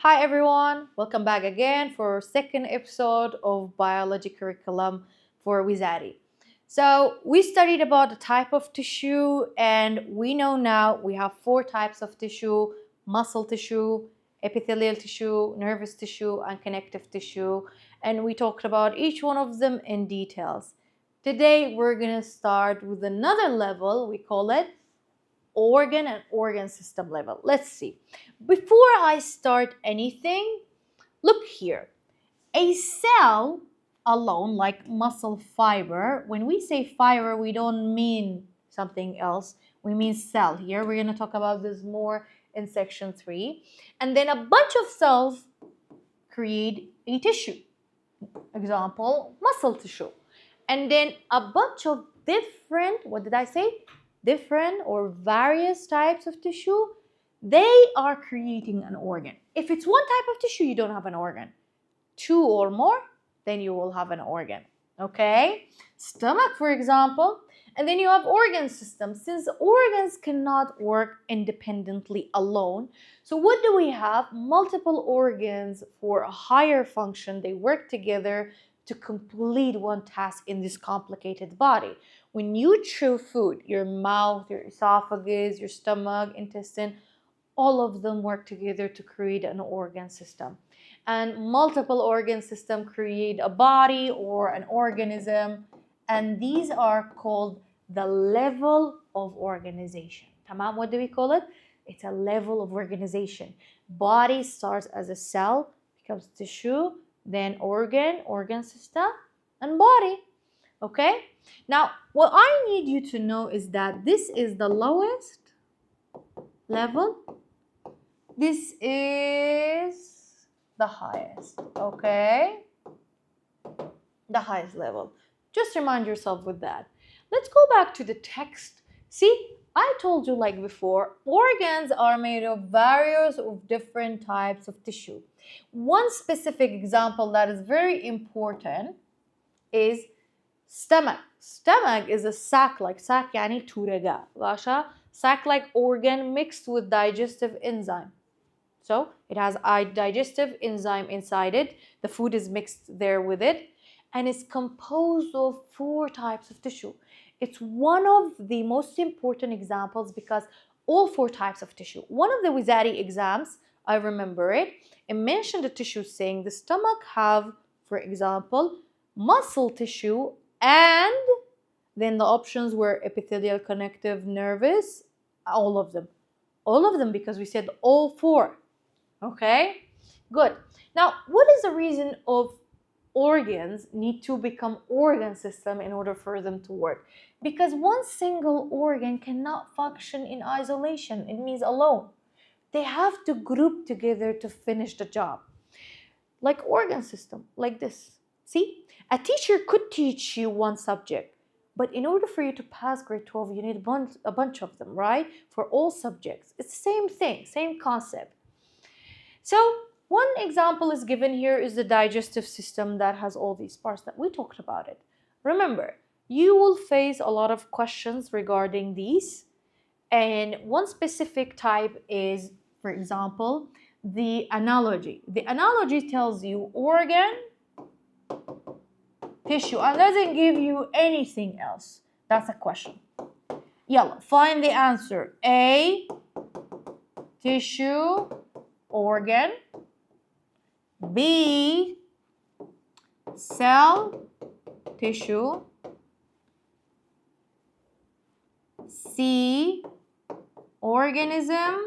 Hi everyone, welcome back again for our second episode of biology curriculum for Wizari. So we studied about the type of tissue and we know now we have four types of tissue: muscle tissue, epithelial tissue, nervous tissue, and connective tissue. And we talked about each one of them in details. Today we're going to start with another level, we call it organ and organ system level. Let's see. Before I start anything, look here. A cell alone, like muscle fiber, when we say fiber, we don't mean something else. We mean cell here. We're going to talk about this more in section 3. And then a bunch of cells create a tissue. Example, muscle tissue. And then a bunch of different, what did I say? Different or various types of tissue, they are creating an organ. If it's one type of tissue, you don't have an organ. Two or more, then you will have an organ. Okay? Stomach, for example. And then you have organ system. Since organs cannot work independently alone, so what do we have? Multiple organs for a higher function. They work together to complete one task in this complicated body. When you chew food, your mouth, your esophagus, your stomach, intestine, all of them work together to create an organ system. And multiple organ systems create a body or an organism, and these are called the level of organization. Tamam, what do we call it? It's a level of organization. Body starts as a cell, becomes tissue, then organ system, and body. Okay? Now, what I need you to know is that this is the lowest level. This is the highest, okay? The highest level. Just remind yourself with that. Let's go back to the text. See, I told you like before, organs are made of various of different types of tissue. One specific example that is very important is stomach. Stomach is a sac-like, sac yani turega, Lasha, sac-like organ mixed with digestive enzyme. So it has a digestive enzyme inside it. The food is mixed there with it. And it's composed of four types of tissue. It's one of the most important examples because all four types of tissue. One of the Wizari exams, I remember it mentioned the tissue saying the stomach have, for example, muscle tissue, and then the options were epithelial, connective, nervous, all of them. All of them because we said all four. Okay, good. Now, what is the reason of organs need to become organ system in order for them to work? Because one single organ cannot function in isolation. It means alone. They have to group together to finish the job. Like organ system, like this. See, a teacher could teach you one subject, but in order for you to pass grade 12, you need a bunch of them, right? For all subjects. It's the same thing, same concept. So one example is given here is the digestive system that has all these parts that we talked about it. Remember, you will face a lot of questions regarding these. And one specific type is, for example, the analogy. The analogy tells you organ, tissue, and doesn't give you anything else. That's a question. Yalla, find the answer. A, tissue, organ. B, cell, tissue. C, organism,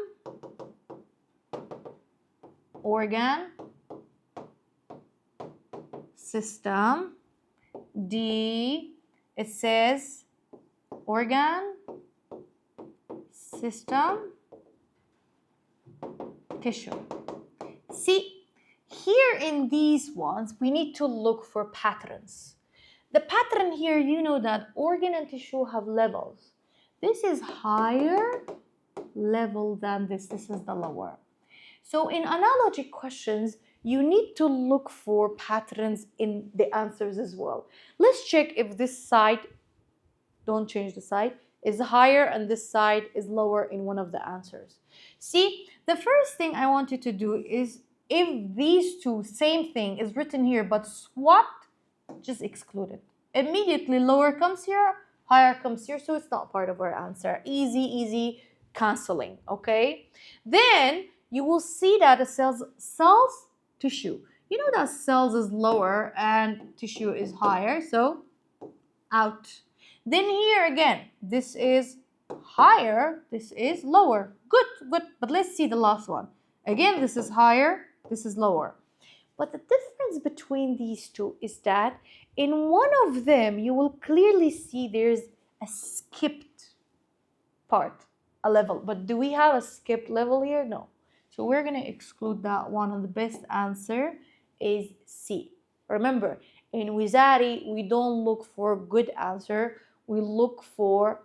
organ, system. D, it says organ, system, tissue. See, here in these ones, we need to look for patterns. The pattern here, you know that organ and tissue have levels. This is higher level than this. This is the lower. So in analogy questions, you need to look for patterns in the answers as well. Let's check if this side, don't change the side, is higher and this side is lower in one of the answers. See, the first thing I want you to do is if these two, same thing, is written here but swapped, just exclude it. Immediately lower comes here, higher comes here, so it's not part of our answer. Easy, easy canceling, okay? Then you will see that it says cells, tissue. You know that cells is lower and tissue is higher, so out. Then here again, this is higher, this is lower. Good, good. But let's see the last one. Again, this is higher, this is lower. But the difference between these two is that in one of them, you will clearly see there's a skipped part, a level. But do we have a skipped level here? No. So we're going to exclude that one, and the best answer is C. Remember, in Wizari, we don't look for good answer. We look for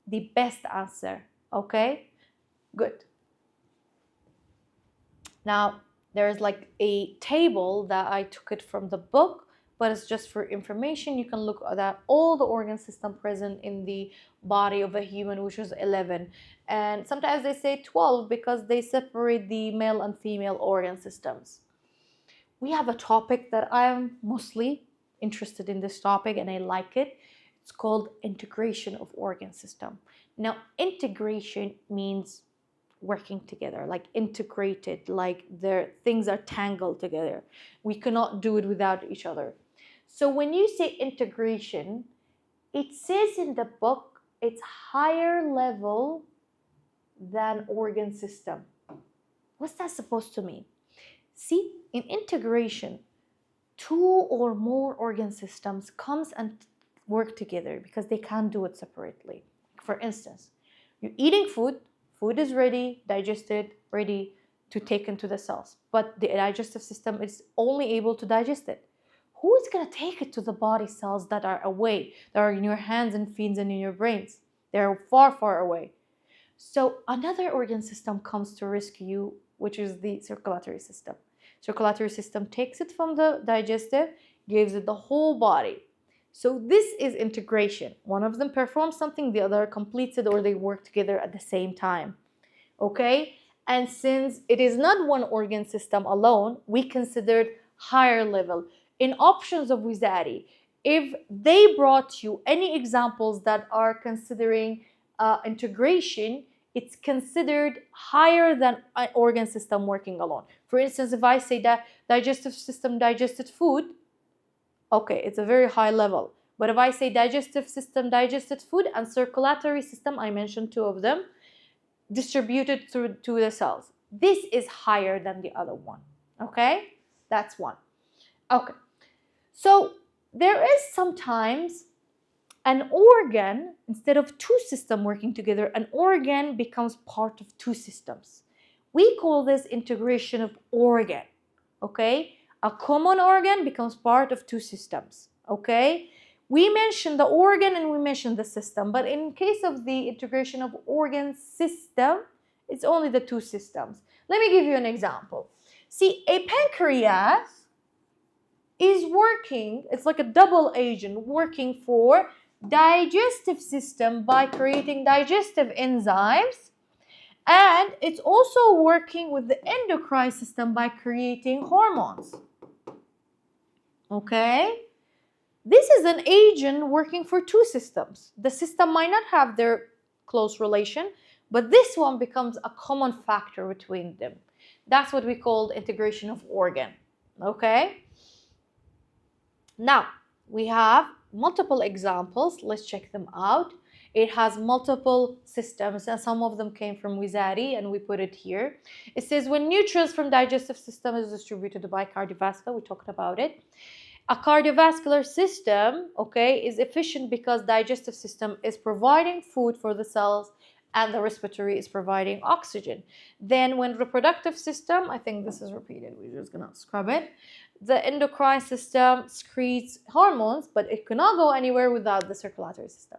the best answer. Okay? Good. Now, there's like a table that I took it from the book, but it's just for information. You can look at all the organ system present in the body of a human, which is 11. And sometimes they say 12 because they separate the male and female organ systems. We have a topic that I am mostly interested in, this topic, and I like it. It's called integration of organ system. Now, integration means working together, like integrated, like their things are tangled together. We cannot do it without each other. So when you say integration, it says in the book it's higher level than organ system. What's that supposed to mean? See, in integration, two or more organ systems comes and work together because they can't do it separately. For instance, you're eating food, food is ready, digested, ready to take into the cells, but the digestive system is only able to digest it. Who is going to take it to the body cells that are away, that are in your hands and feet and in your brains? They're far, far away. So another organ system comes to rescue you, which is the circulatory system. Circulatory system takes it from the digestive, gives it the whole body. So this is integration. One of them performs something, the other completes it, or they work together at the same time. Okay? And since it is not one organ system alone, we considered higher level. In options of Wizari, if they brought you any examples that are considering integration, it's considered higher than an organ system working alone. For instance, if I say that digestive system digested food, okay, it's a very high level. But if I say digestive system digested food and circulatory system, I mentioned two of them, distributed through to the cells, this is higher than the other one. Okay, that's one. Okay, so there is sometimes an organ, instead of two systems working together, an organ becomes part of two systems. We call this integration of organ. Okay, a common organ becomes part of two systems. Okay, we mentioned the organ and we mentioned the system, but in case of the integration of organ system, it's only the two systems. Let me give you an example. See, a pancreas is working, it's like a double agent working for digestive system by creating digestive enzymes, and it's also working with the endocrine system by creating hormones. Okay, this is an agent working for two systems. The system might not have their close relation, but this one becomes a common factor between them. That's what we call integration of organ. Okay, now we have multiple examples. Let's check them out. It has multiple systems, and some of them came from Wizari, and we put it here. It says when nutrients from digestive system is distributed by cardiovascular, we talked about it. A cardiovascular system, okay, is efficient because digestive system is providing food for the cells and the respiratory is providing oxygen. Then when reproductive system, I think this is repeated, we're just gonna scrub it. The endocrine system secretes hormones, but it cannot go anywhere without the circulatory system.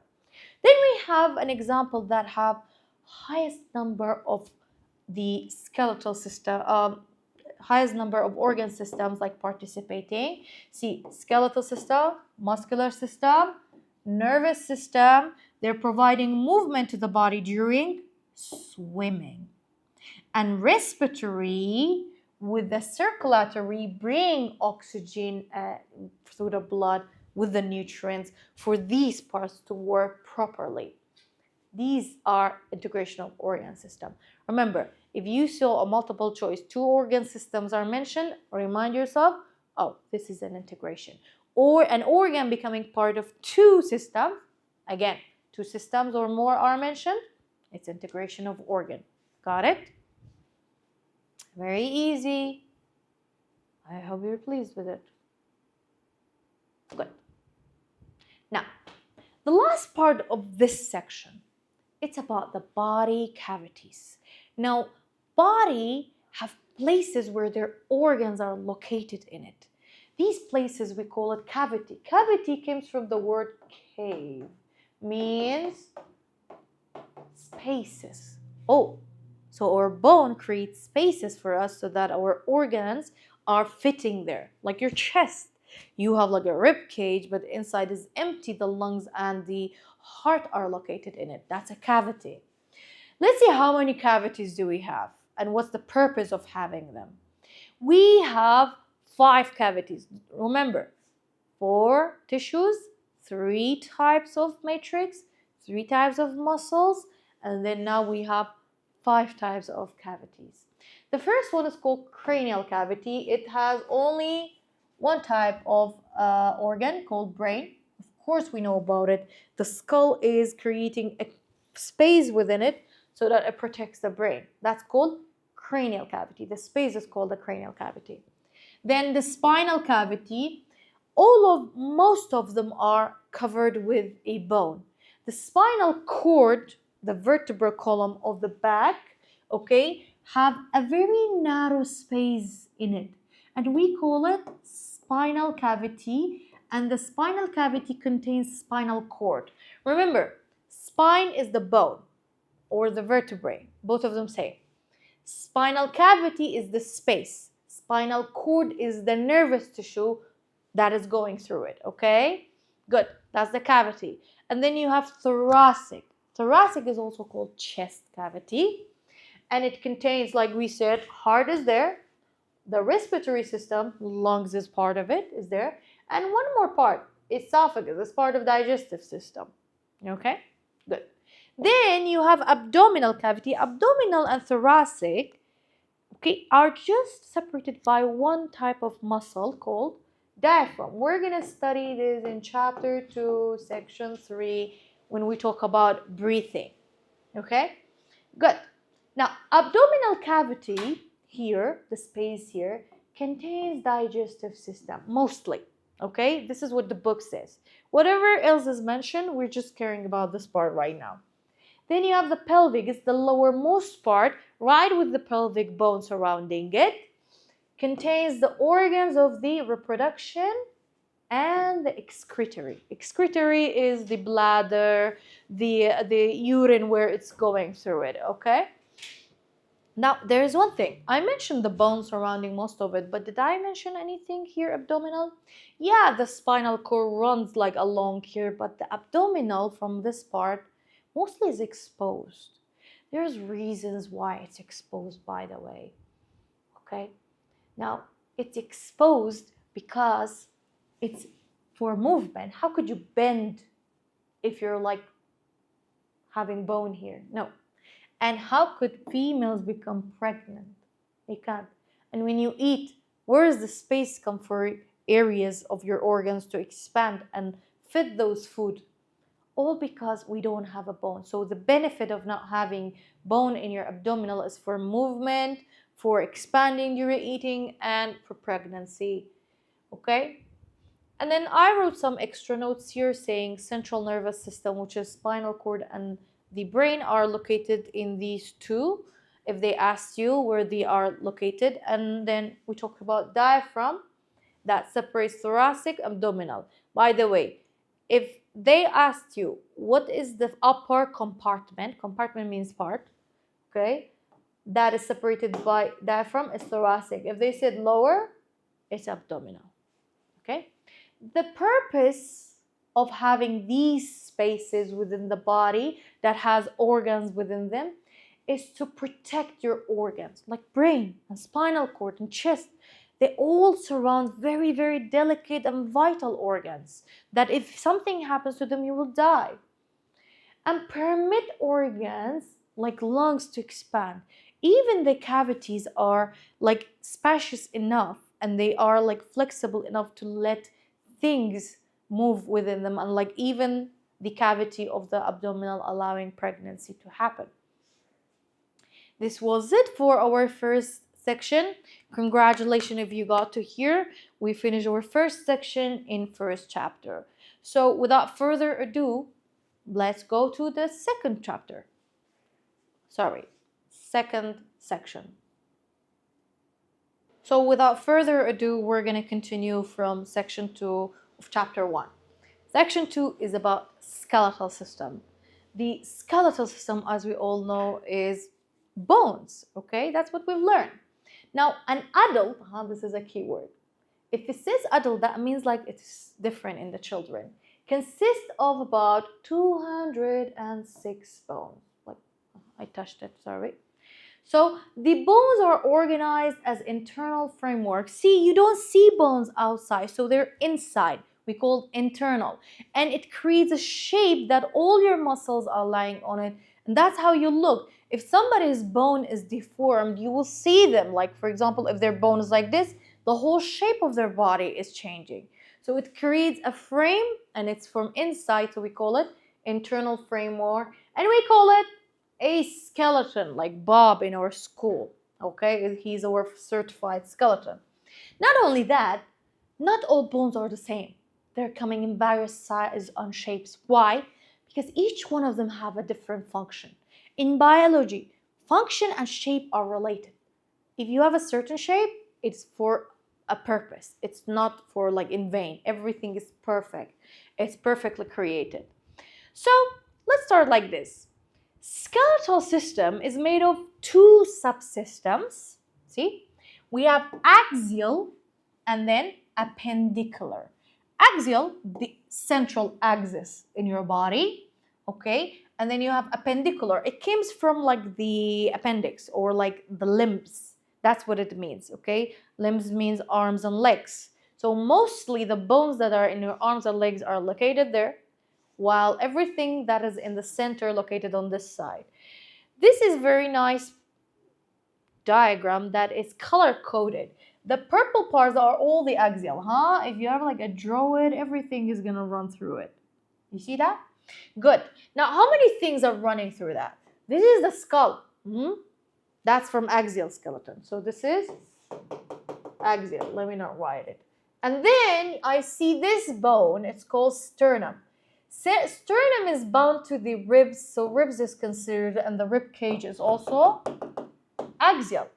Then we have an example that have highest number of the skeletal system, highest number of organ systems like participating. See, skeletal system, muscular system, nervous system, they're providing movement to the body during swimming. And respiratory with the circulatory bring oxygen through the blood with the nutrients for these parts to work properly. These are integration of organ system. Remember, if you saw a multiple choice, 2 organ systems are mentioned, remind yourself, oh, this is an integration. Or an organ becoming part of 2 systems, again, 2 systems or more are mentioned, it's integration of organ. Got it? Very easy. I hope you're pleased with it. Good. Now, the last part of this section, it's about the body cavities. Now, body have places where their organs are located in it. These places, we call it cavity. Cavity comes from the word cave, means spaces. Oh, so our bone creates spaces for us so that our organs are fitting there, like your chest. You have like a rib cage, but inside is empty. The lungs and the heart are located in it. That's a cavity. Let's see how many cavities do we have and what's the purpose of having them. We have 5 cavities. Remember, 4 tissues, 3 types of matrix, 3 types of muscles, and then now we have 5 types of cavities. The first one is called cranial cavity. It has only one type of organ called brain. Of course, we know about it. The skull is creating a space within it so that it protects the brain. That's called cranial cavity. The space is called the cranial cavity. Then the spinal cavity, most of them are covered with a bone. The spinal cord, the vertebral column of the back, okay, have a very narrow space in it, and we call it spinal cavity, and the spinal cavity contains spinal cord. Remember, spine is the bone or the vertebrae, both of them same. Spinal cavity is the space. Spinal cord is the nervous tissue that is going through it, okay? Good, that's the cavity. And then you have thoracic. Thoracic is also called chest cavity, and it contains, like we said, heart is there, the respiratory system, lungs is part of it, is there, and one more part, esophagus, is part of digestive system, okay? Good. Then you have abdominal cavity. Abdominal and thoracic, okay, are just separated by one type of muscle called diaphragm. We're going to study this in chapter 2, section 3, when we talk about breathing, okay? Good. Now, abdominal cavity here, the space here, contains digestive system, mostly, okay? This is what the book says. Whatever else is mentioned, we're just caring about this part right now. Then you have the pelvic, it's the lowermost part, right with the pelvic bone surrounding it. Contains the organs of the reproduction and the excretory. Excretory is the bladder, the urine where it's going through it, okay? Now, there is one thing. I mentioned the bone surrounding most of it, but did I mention anything here abdominal? Yeah, the spinal cord runs like along here, but the abdominal from this part mostly is exposed. There's reasons why it's exposed, by the way, okay? Now, it's exposed because it's for movement. How could you bend if you're like having bone here? No. And how could females become pregnant? They can't. And when you eat, where is the space come for areas of your organs to expand and fit those food? All because we don't have a bone. So the benefit of not having bone in your abdominal is for movement, for expanding during eating, and for pregnancy, okay? And then I wrote some extra notes here saying central nervous system, which is spinal cord and the brain, are located in these 2, if they asked you where they are located. And then we talked about diaphragm that separates thoracic, abdominal. By the way, if they asked you what is the upper compartment means part, okay, that is separated by diaphragm is thoracic. If they said lower, it's abdominal, okay? The purpose of having these spaces within the body that has organs within them is to protect your organs, like brain and spinal cord and chest. They all surround very, very delicate and vital organs that if something happens to them, you will die. And permit organs like lungs to expand. Even the cavities are like spacious enough and they are like flexible enough to let things move within them, unlike even the cavity of the abdominal allowing pregnancy to happen. This was it for our first section. Congratulations if you got to here. We finished our first section in first chapter. So without further ado, let's go to the second chapter. Second section. So without further ado, we're going to continue from section 2 of chapter 1. Section 2 is about skeletal system. The skeletal system, as we all know, is bones, okay? That's what we've learned. Now, an adult, this is a key word. If it says adult, that means like it's different in the children. Consists of about 206 bones. Like, I touched it, sorry. So the bones are organized as internal frameworks. See, you don't see bones outside, so they're inside. We call it internal. And it creates a shape that all your muscles are lying on it. And that's how you look. If somebody's bone is deformed, you will see them. Like, for example, if their bone is like this, the whole shape of their body is changing. So it creates a frame, and it's from inside, so we call it internal framework. And we call it a skeleton, like Bob in our school, okay? He's our certified skeleton. Not only that, not all bones are the same. They're coming in various sizes and shapes. Why? Because each one of them have a different function. In biology, function and shape are related. If you have a certain shape, it's for a purpose. It's not for like in vain. Everything is perfect. It's perfectly created. So let's start like this. Skeletal system is made of two subsystems. See, we have axial and then appendicular. Axial, the central axis in your body, okay? And then you have appendicular. It comes from like the appendix or like the limbs. That's what it means, okay? Limbs means arms and legs. So mostly the bones that are in your arms and legs are located there, while everything that is in the center located on this side. This is very nice diagram that is color-coded. The purple parts are all the axial, If you have like a droid, everything is gonna run through it. You see that? Good. Now, how many things are running through that? This is the skull. That's from axial skeleton. So this is axial. Let me not write it. And then I see this bone. It's called sternum. Sternum is bound to the ribs, so ribs is considered, and the rib cage is also axial.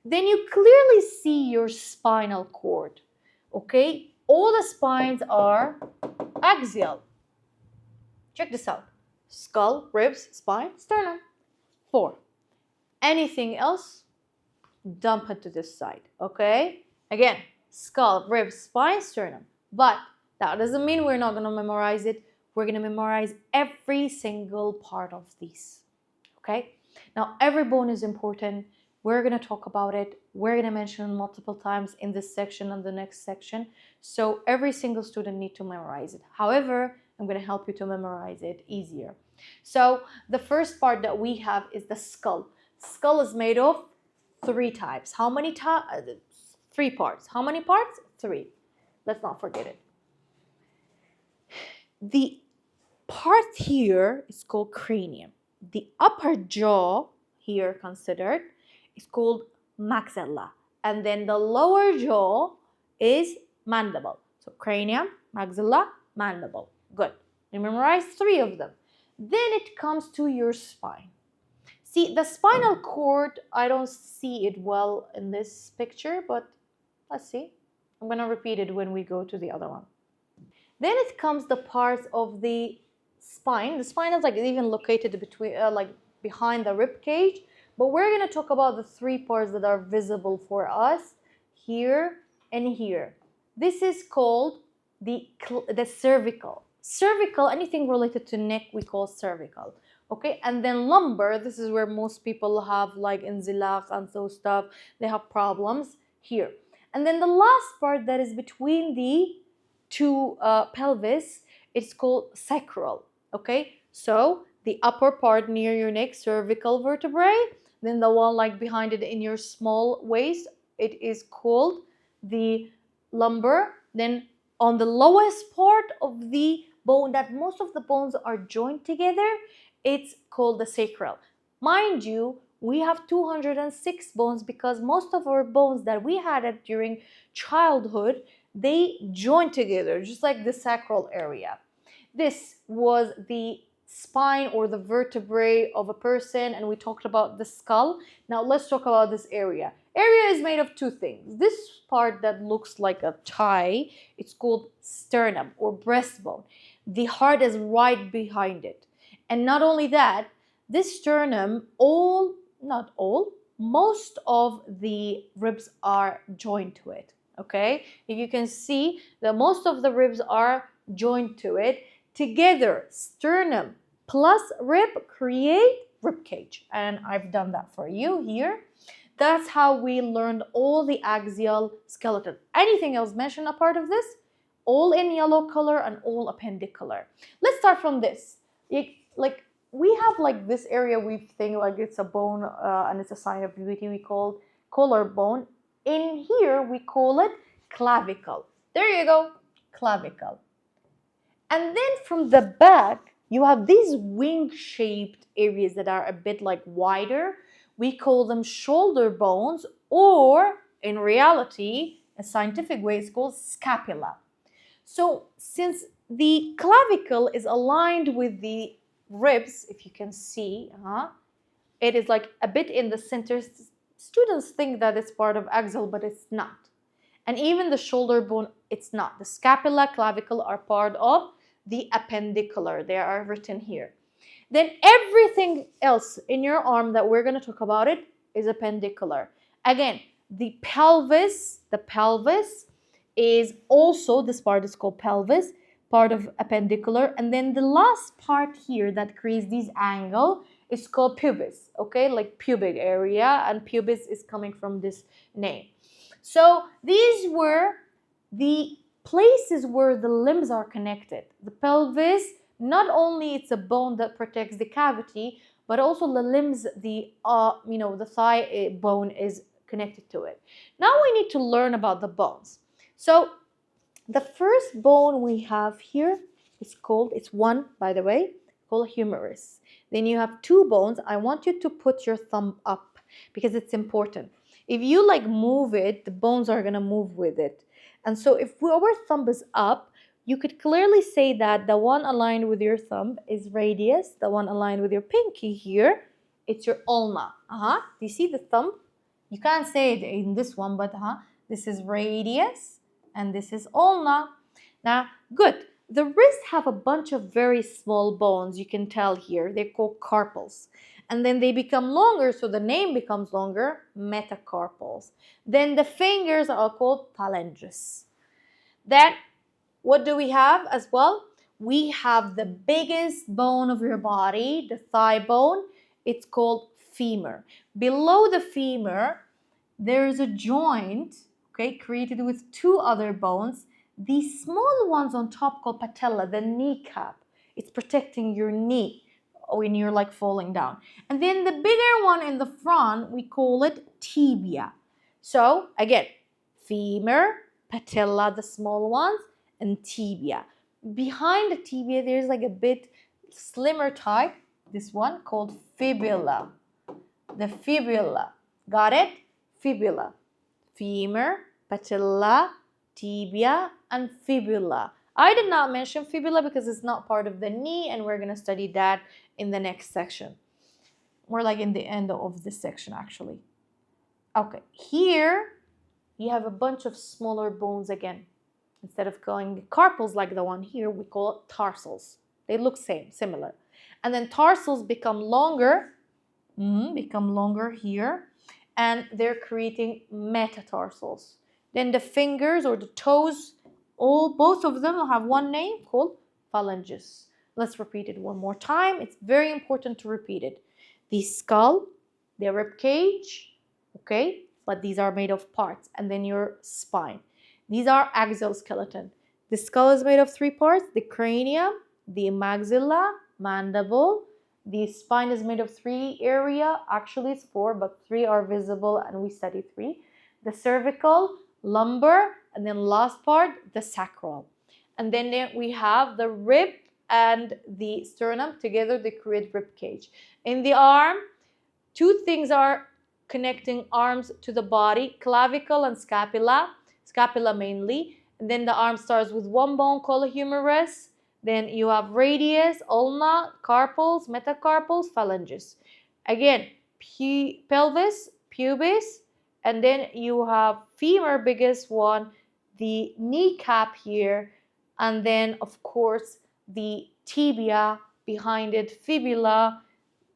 Then you clearly see your spinal cord, okay? All the spines are axial. Check this out. Skull, ribs, spine, sternum. 4. Anything else, dump it to this side, okay? Again, skull, ribs, spine, sternum. But that doesn't mean we're not going to memorize it. We're going to memorize every single part of these, okay? Now, every bone is important. We're going to talk about it. We're going to mention it multiple times in this section and the next section. So every single student needs to memorize it. However, I'm going to help you to memorize it easier. So the first part that we have is the skull. Skull is made of 3 types. How many types? 3 parts. How many parts? 3. Let's not forget it. The part here is called cranium. The upper jaw here considered is called maxilla. And then the lower jaw is mandible. So cranium, maxilla, mandible. Good. You memorize 3 of them. Then it comes to your spine. See, the spinal cord, I don't see it well in this picture, but let's see. I'm going to repeat it when we go to the other one. Then it comes the parts of the spine. The spine is like even located between, like behind the rib cage. But we're going to talk about the 3 parts that are visible for us here and here. This is called the cervical. Cervical, anything related to neck, we call cervical. Okay, and then lumbar, this is where most people have like inzilaq and so stuff, they have problems here. And then the last part that is between the two pelvis, it's called sacral. Okay, so the upper part near your neck, cervical vertebrae, then the one like behind it in your small waist, it is called the lumbar. Then on the lowest part of the bone, that most of the bones are joined together, it's called the sacral. Mind you, we have 206 bones because most of our bones that we had during childhood, they join together, just like the sacral area. This was the spine or the vertebrae of a person, and we talked about the skull. Now let's talk about this area. Area is made of two things. This part that looks like a tie, it's called sternum or breastbone. The heart is right behind it. And not only that, this sternum, not all, most of the ribs are joined to it. Okay, if you can see that most of the ribs are joined to it together, sternum plus rib create rib cage, and I've done that for you here. That's how we learned all the axial skeleton. Anything else mentioned a part of this? All in yellow color and all appendicular. Let's start from this. Like we have like this area, we think like it's a bone and it's a sign of beauty, we call collarbone. In here we call it clavicle. There you go, clavicle. And then from the back you have these wing shaped areas that are a bit like wider. We call them shoulder bones, or in reality, a scientific way, it's called scapula. So since the clavicle is aligned with the ribs, if you can see, it is like a bit in the center. Students think that it's part of axial, but it's not. And even the shoulder bone, it's not. The scapula, clavicle are part of the appendicular. They are written here. Then everything else in your arm that we're going to talk about it is appendicular. Again, the pelvis is also, this part is called pelvis, part of appendicular. And then the last part here that creates this angle is called pubis, okay, like pubic area, and pubis is coming from this name. So these were the places where the limbs are connected. The pelvis, not only it's a bone that protects the cavity, but also the limbs, the thigh bone is connected to it. Now we need to learn about the bones. So the first bone we have here is called, it's one by the way, called humerus. Then you have two bones. I want you to put your thumb up because it's important. If you like move it, the bones are gonna move with it. And so if our thumb is up, you could clearly say that the one aligned with your thumb is radius, the one aligned with your pinky here, it's your ulna. Do you see the thumb? You can't say it in this one, but this is radius and this is ulna. Now, good. The wrists have a bunch of very small bones, you can tell here. They're called carpals. And then they become longer, so the name becomes longer, metacarpals. Then the fingers are called phalanges. Then, what do we have as well? We have the biggest bone of your body, the thigh bone. It's called femur. Below the femur, there is a joint, okay, created with two other bones. These small ones on top called patella, the kneecap. It's protecting your knee when you're like falling down. And then the bigger one in the front, we call it tibia. So again, femur, patella, the small ones, and tibia. Behind the tibia, there's like a bit slimmer type, this one called fibula. The fibula. Got it? Fibula. Femur, patella, tibia, and fibula. I did not mention fibula because it's not part of the knee, and we're going to study that in the next section. More like in the end of this section, actually. Okay, here you have a bunch of smaller bones again. Instead of calling carpals like the one here, we call it tarsals. They look similar. And then tarsals become longer here, and they're creating metatarsals. Then the fingers or the toes, both of them have one name called phalanges. Let's repeat it one more time. It's very important to repeat it. The skull, the rib cage, okay? But these are made of parts. And then your spine. These are axial skeleton. The skull is made of 3 parts: the cranium, the maxilla, mandible. The spine is made of 3 area. Actually, it's 4, but 3 are visible, and we study 3. The cervical, lumbar, and then last part, the sacral. And then we have the rib and the sternum together, they create rib cage. In the arm, 2 things are connecting arms to the body: clavicle and scapula mainly. And then the arm starts with 1 bone called humerus. Then you have radius, ulna, carpals, metacarpals, phalanges. Again, pelvis, pubis, and then you have femur, biggest one, the kneecap here, and then of course the tibia behind it, fibula,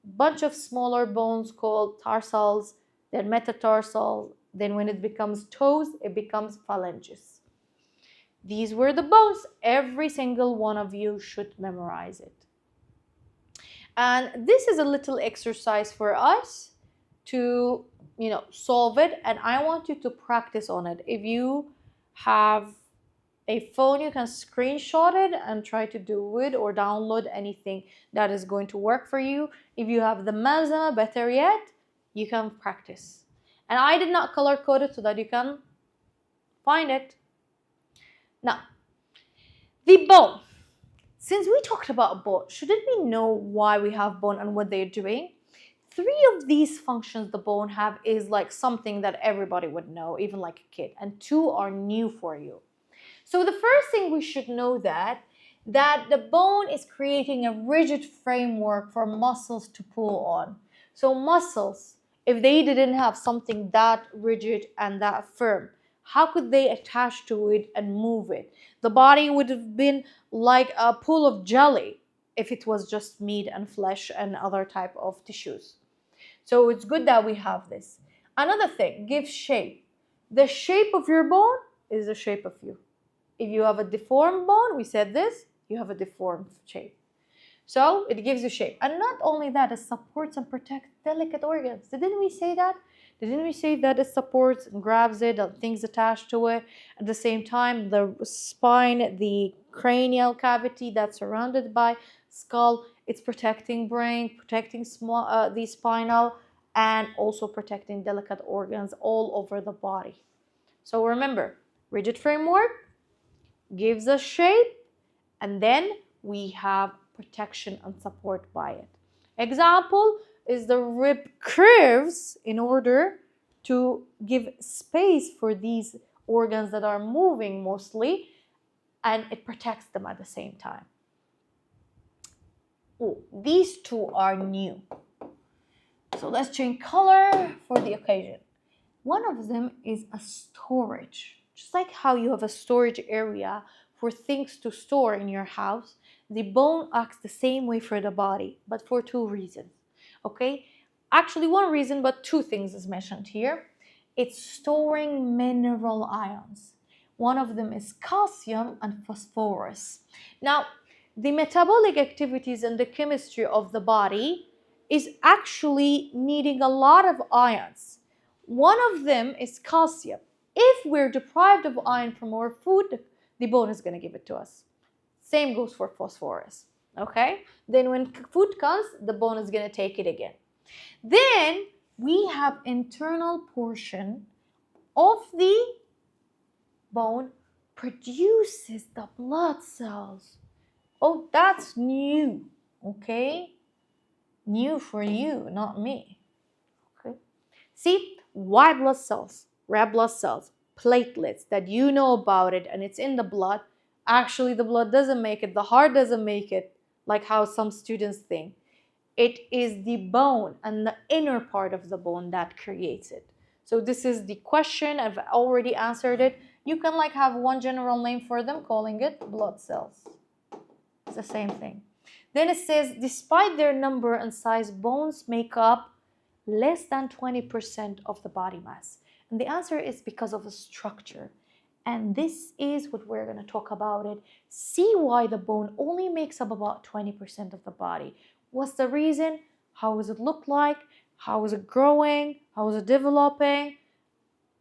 bunch of smaller bones called tarsals, then metatarsal, then when it becomes toes, it becomes phalanges. These were the bones. Every single one of you should memorize it. And this is a little exercise for us to, solve it, and I want you to practice on it. If you have a phone, you can screenshot it and try to do it, or download anything that is going to work for you. If you have the malzama, better yet, you can practice. And I did not color code it so that you can find it. Now, the bone. Since we talked about bone, shouldn't we know why we have bone and what they're doing? 3 of these functions the bone have is like something that everybody would know, even like a kid, and 2 are new for you. So the first thing we should know that the bone is creating a rigid framework for muscles to pull on. So muscles, if they didn't have something that rigid and that firm, how could they attach to it and move it? The body would have been like a pool of jelly if it was just meat and flesh and other type of tissues. So it's good that we have this. Another thing, gives shape. The shape of your bone is the shape of you. If you have a deformed bone, we said this, you have a deformed shape. So it gives you shape. And not only that, it supports and protects delicate organs. Didn't we say that? Didn't we say that it supports and grabs it and things attached to it? At the same time, the spine, the cranial cavity that's surrounded by skull, it's protecting brain, protecting the spinal, and also protecting delicate organs all over the body. So remember, rigid framework gives us shape, and then we have protection and support by it. Example is the rib curves in order to give space for these organs that are moving mostly, and it protects them at the same time. Oh, these 2 are new. So let's change color for the occasion. One of them is a storage. Just like how you have a storage area for things to store in your house, the bone acts the same way for the body, but for 2 reasons. Okay? Actually, 1 reason, but 2 things is mentioned here. It's storing mineral ions. One of them is calcium and phosphorus. Now, the metabolic activities and the chemistry of the body is actually needing a lot of ions. One of them is calcium. If we're deprived of iron from our food, the bone is going to give it to us. Same goes for phosphorus. Okay? Then when food comes, the bone is going to take it again. Then we have internal portion of the bone produces the blood cells. Oh, that's new. Okay? New for you, not me. Okay? See, white blood cells, red blood cells, platelets that you know about it and it's in the blood. Actually, the blood doesn't make it, the heart doesn't make it, like how some students think. It is the bone and the inner part of the bone that creates it. So this is the question. I've already answered it. You can like have 1 general name for them, calling it blood cells. It's the same thing. Then it says, despite their number and size, bones make up less than 20% of the body mass. And the answer is because of the structure. And this is what we're going to talk about it. See why the bone only makes up about 20% of the body. What's the reason? How does it look like? How is it growing? How is it developing?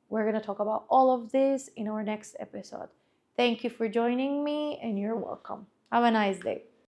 We're going to talk about all of this in our next episode. Thank you for joining me, and you're welcome. Have a nice day.